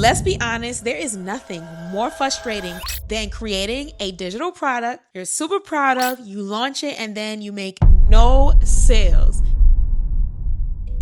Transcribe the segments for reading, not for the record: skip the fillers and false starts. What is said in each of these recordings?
Let's be honest, there is nothing more frustrating than creating a digital product you're super proud of, you launch it, and then you make no sales.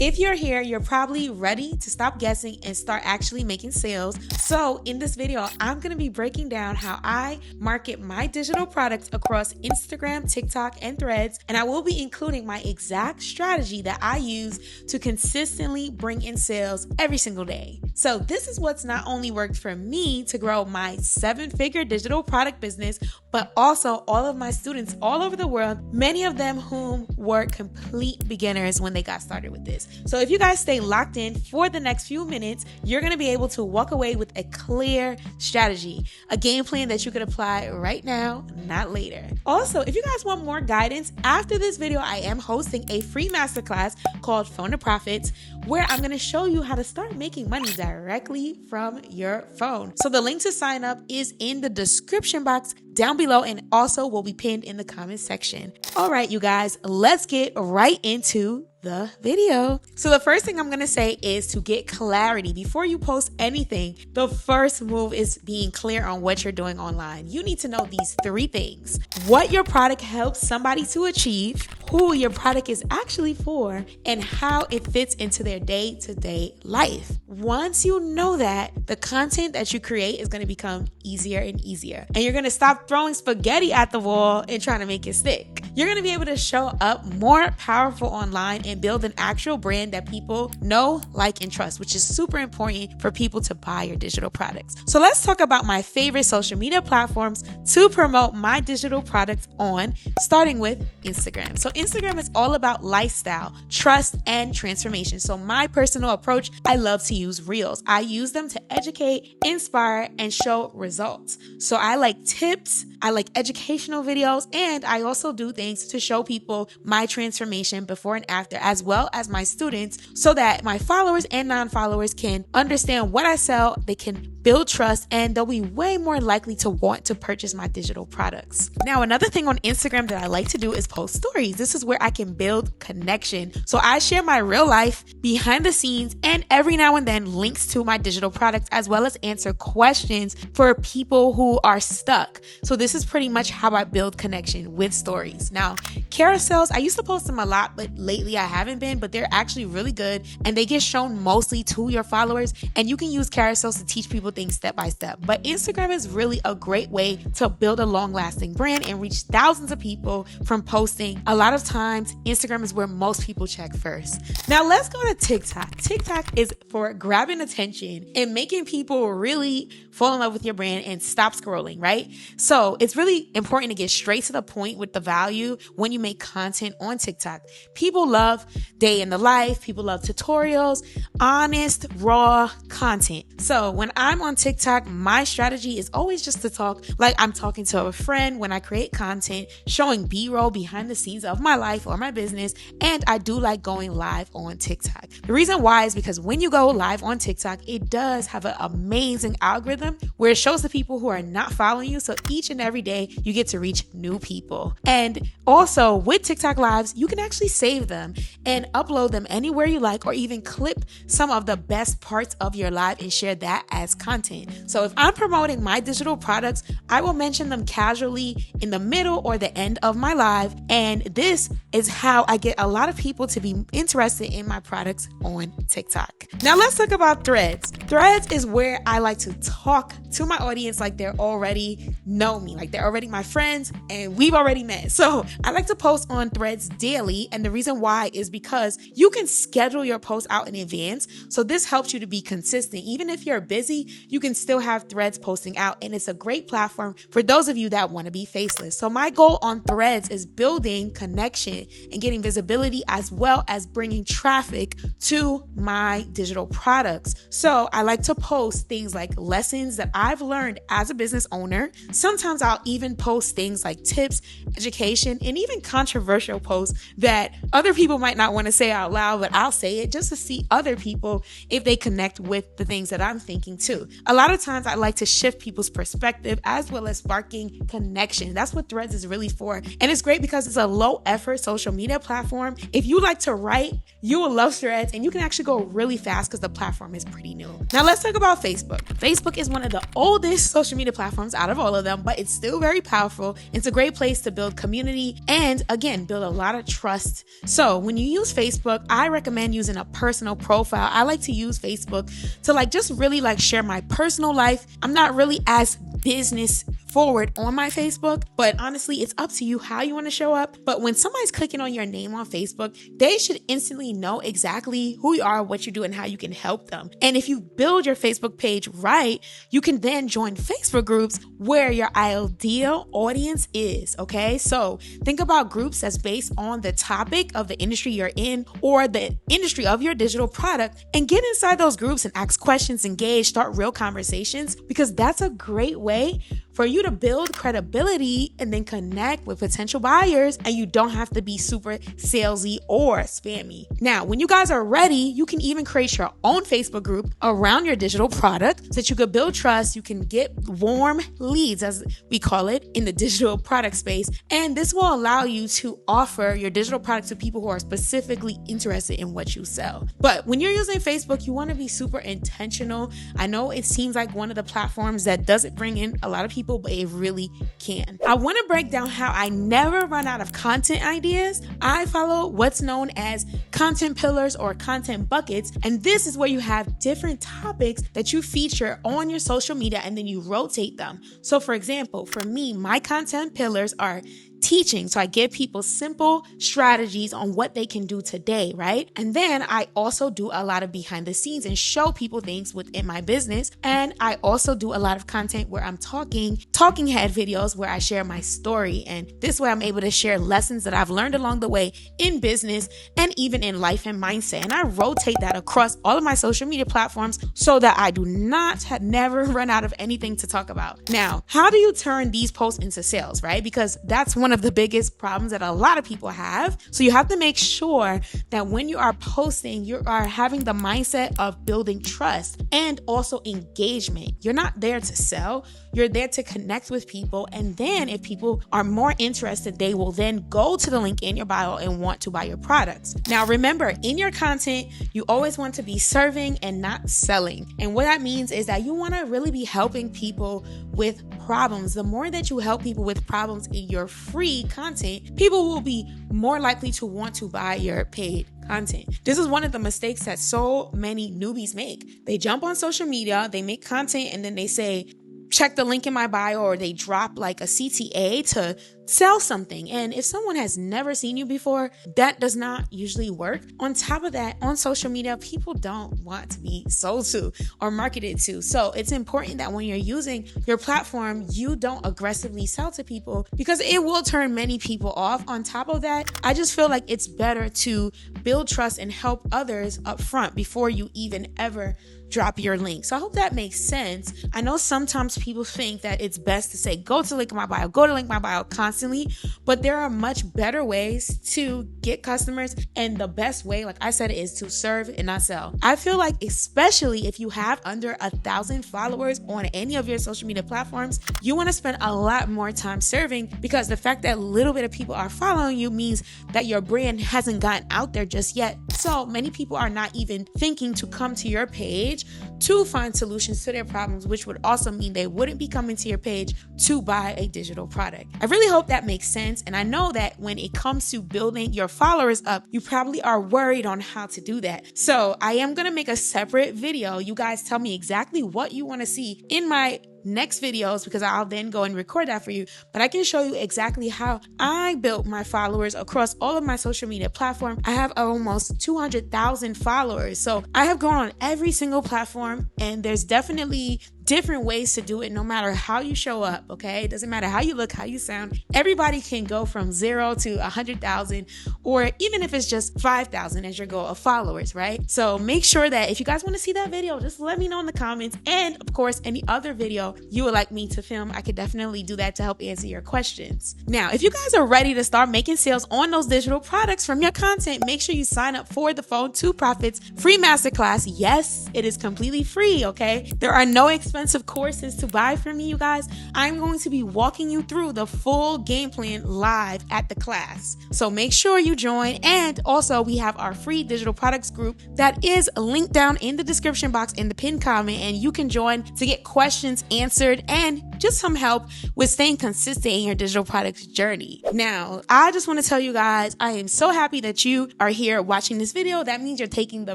If you're here, you're probably ready to stop guessing and start actually making sales. So in this video, I'm going to be breaking down how I market my digital products across Instagram, TikTok, and Threads. And I will be including my exact strategy that I use to consistently bring in sales every single day. So this is what's not only worked for me to grow my 7-figure digital product business, but also all of my students all over the world, many of them whom were complete beginners when they got started with this. So if you guys stay locked in for the next few minutes, you're going to be able to walk away with a clear strategy, a game plan that you could apply right now, not later. Also, if you guys want more guidance, after this video, I am hosting a free masterclass called Phone to Profits, where I'm going to show you how to start making money directly from your phone. So the link to sign up is in the description box down below and also will be pinned in the comment section. All right, you guys, let's get right into the video. So the first thing I'm going to say is to get clarity before you post anything. The first move is being clear on what you're doing online. You need to know these 3 things: what your product helps somebody to achieve, who your product is actually for, and how it fits into their day-to-day life. Once you know that, the content that you create is going to become easier and easier. And you're going to stop throwing spaghetti at the wall and trying to make it stick. You're going to be able to show up more powerful online and build an actual brand that people know, like, and trust, which is super important for people to buy your digital products. So let's talk about my favorite social media platforms to promote my digital products on, starting with Instagram. So Instagram is all about lifestyle, trust, and transformation. So my personal approach, I love to use Reels. I use them to educate, inspire, and show results. So I like tips, I like educational videos, and I also do things to show people my transformation before and after, as well as my students, so that my followers and non-followers can understand what I sell, they can build trust, and they'll be way more likely to want to purchase my digital products. Now, another thing on Instagram that I like to do is post stories. This is where I can build connection. So I share my real life, behind the scenes, and every now and then links to my digital products, as well as answer questions for people who are stuck. So this is pretty much how I build connection with stories. Now, carousels, I used to post them a lot, but lately I haven't been, but they're actually really good and they get shown mostly to your followers, and you can use carousels to teach people things step by step. But Instagram is really a great way to build a long-lasting brand and reach thousands of people from posting. A lot of times, Instagram is where most people check first. Now let's go to TikTok. TikTok is for grabbing attention and making people really fall in love with your brand and stop scrolling, right? So it's really important to get straight to the point with the value when you make content on TikTok. People love day in the life. People love tutorials, honest, raw content. So when I'm on TikTok, my strategy is always just to talk like I'm talking to a friend when I create content, showing B-roll behind the scenes of my life or my business. And I do like going live on TikTok. The reason why is because when you go live on TikTok, it does have an amazing algorithm where it shows the people who are not following you. So each and every day you get to reach new people. And also with TikTok lives, you can actually save them and upload them anywhere you like, or even clip some of the best parts of your live and share that as content. So if I'm promoting my digital products, I will mention them casually in the middle or the end of my live. And this is how I get a lot of people to be interested in my products on TikTok. Now let's talk about Threads. Threads is where I like to talk to my audience like they're already know me, like they're already my friends and we've already met. So I like to post on Threads daily. And the reason why is because you can schedule your posts out in advance. So this helps you to be consistent. Even if you're busy, you can still have Threads posting out. And it's a great platform for those of you that want to be faceless. So my goal on Threads is building connection and getting visibility, as well as bringing traffic to my digital products. So I like to post things like lessons that I've learned as a business owner. Sometimes I'll even post things like tips, education, and even controversial posts that other people might not want to say out loud, but I'll say it just to see other people if they connect with the things that I'm thinking too. A lot of times I like to shift people's perspective as well as sparking connection. That's what Threads is really for. And it's great because it's a low effort social media platform. If you like to write, you will love Threads, and you can actually go really fast because the platform is pretty new. Now let's talk about Facebook. Facebook is one of the oldest social media platforms out of all of them, but it's still very powerful. It's a great place to build community and, again, build a lot of trust. So when you use Facebook, I recommend using a personal profile. I like to use Facebook to just really share my personal life. I'm not really as business forward on my Facebook, but honestly, it's up to you how you want to show up. But when somebody's clicking on your name on Facebook, they should instantly know exactly who you are, what you do, and how you can help them. And if you build your Facebook page right, you can then join Facebook groups where your ideal audience is, okay? So think about groups that's based on the topic of the industry you're in or the industry of your digital product, and get inside those groups and ask questions, engage, start real conversations, because that's a great way for you to build credibility and then connect with potential buyers, and you don't have to be super salesy or spammy. Now, when you guys are ready, you can even create your own Facebook group around your digital product so that you could build trust. You can get warm leads, as we call it, in the digital product space. And this will allow you to offer your digital product to people who are specifically interested in what you sell. But when you're using Facebook, you want to be super intentional. I know it seems like one of the platforms that doesn't bring in a lot of people, but it really can. I want to break down how I never run out of content ideas. I follow what's known as content pillars or content buckets, and this is where you have different topics that you feature on your social media and then you rotate them. So for example, for me, my content pillars are teaching. So I give people simple strategies on what they can do today, right? And then I also do a lot of behind the scenes and show people things within my business. And I also do a lot of content where I'm talking head videos where I share my story. And this way I'm able to share lessons that I've learned along the way in business and even in life and mindset. And I rotate that across all of my social media platforms so that I do never run out of anything to talk about. Now, how do you turn these posts into sales, right? Because that's one of the biggest problems that a lot of people have. So you have to make sure that when you are posting, you are having the mindset of building trust and also engagement. You're not there to sell. You're there to connect with people. And then if people are more interested, they will then go to the link in your bio and want to buy your products. Now, remember, in your content, you always want to be serving and not selling. And what that means is that you want to really be helping people with problems. The more that you help people with problems in your free content, people will be more likely to want to buy your paid content. This is one of the mistakes that so many newbies make. They jump on social media, they make content, and then they say, check the link in my bio, or they drop a CTA to sell something. And if someone has never seen you before, that does not usually work. On top of that, on social media, people don't want to be sold to or marketed to. So it's important that when you're using your platform, you don't aggressively sell to people because it will turn many people off. On top of that, I just feel like it's better to build trust and help others up front before you even ever drop your link. So I hope that makes sense. I know sometimes people think that it's best to say, go to link in my bio, go to link in my bio constantly, but there are much better ways to get customers. And the best way, like I said, is to serve and not sell. I feel like, especially if you have under 1,000 followers on any of your social media platforms, you want to spend a lot more time serving, because the fact that a little bit of people are following you means that your brand hasn't gotten out there just yet. So many people are not even thinking to come to your page to find solutions to their problems, which would also mean they wouldn't be coming to your page to buy a digital product. I really hope that makes sense. And I know that when it comes to building your followers up, you probably are worried on how to do that. So I am going to make a separate video. You guys tell me exactly what you want to see in my next videos, because I'll then go and record that for you. But I can show you exactly how I built my followers across all of my social media platforms. I have almost 200,000 followers. So I have grown on every single platform, and there's definitely different ways to do it no matter how you show up, okay? It doesn't matter how you look, how you sound. Everybody can go from 0 to 100,000, or even if it's just 5,000 as your goal of followers, right? So make sure that if you guys want to see that video, just let me know in the comments. And of course, any other video you would like me to film, I could definitely do that to help answer your questions. Now, if you guys are ready to start making sales on those digital products from your content, make sure you sign up for the Phone to Profits free masterclass. Yes, it is completely free, okay? There are no expenses expensive courses to buy from me, you guys, I'm going to be walking you through the full game plan live at the class. So make sure you join. And also we have our free digital products group that is linked down in the description box in the pinned comment, and you can join to get questions answered and just some help with staying consistent in your digital products journey. Now, I just want to tell you guys, I am so happy that you are here watching this video. That means you're taking the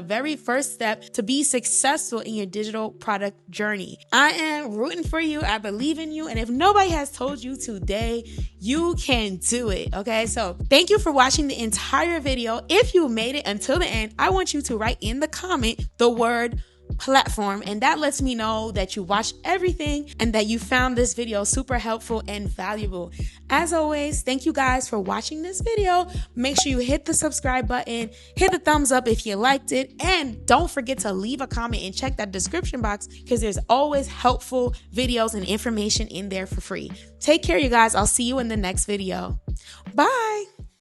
very first step to be successful in your digital product journey. I am rooting for you. I believe in you. And if nobody has told you today, you can do it. Okay. So thank you for watching the entire video. If you made it until the end, I want you to write in the comment the word platform, and that lets me know that you watched everything and that you found this video super helpful and valuable. As always, thank you guys for watching this video. Make sure you hit the subscribe button, hit the thumbs up if you liked it, and don't forget to leave a comment and check that description box because there's always helpful videos and information in there for free. Take care, you guys. I'll see you in the next video. Bye.